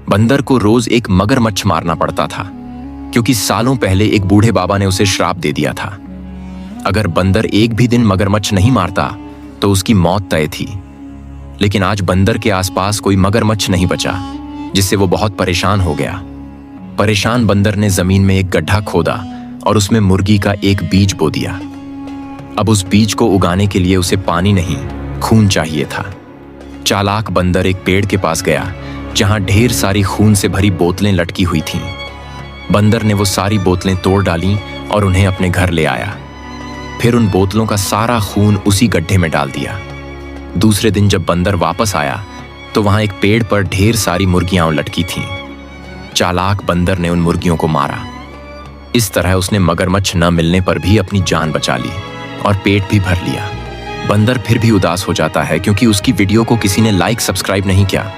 बंदर को रोज एक मगरमच्छ मारना पड़ता था, क्योंकि सालों पहले एक बूढ़े बाबा ने उसे श्राप दे दिया था। अगर बंदर एक भी दिन मगरमच्छ नहीं मारता तो उसकी मौत तय थी। लेकिन आज बंदर के आसपास कोई मगरमच्छ नहीं बचा, जिससे वो बहुत परेशान हो गया। परेशान बंदर ने जमीन में एक गड्ढा खोदा और उसमें मुर्गी का एक बीज बो दिया। अब उस बीज को उगाने के लिए उसे पानी नहीं, खून चाहिए था। चालाक बंदर एक पेड़ के पास गया जहां ढेर सारी खून से भरी बोतलें लटकी हुई थीं। बंदर ने वो सारी बोतलें तोड़ डालीं और उन्हें अपने घर ले आया। फिर उन बोतलों का सारा खून उसी गड्ढे में डाल दिया। दूसरे दिन जब बंदर वापस आया तो वहां एक पेड़ पर ढेर सारी मुर्गियां लटकी थीं। चालाक बंदर ने उन मुर्गियों को मारा। इस तरह उसने मगरमच्छ न मिलने पर भी अपनी जान बचा ली और पेट भी भर लिया। बंदर फिर भी उदास हो जाता है क्योंकि उसकी वीडियो को किसी ने लाइक सब्सक्राइब नहीं किया।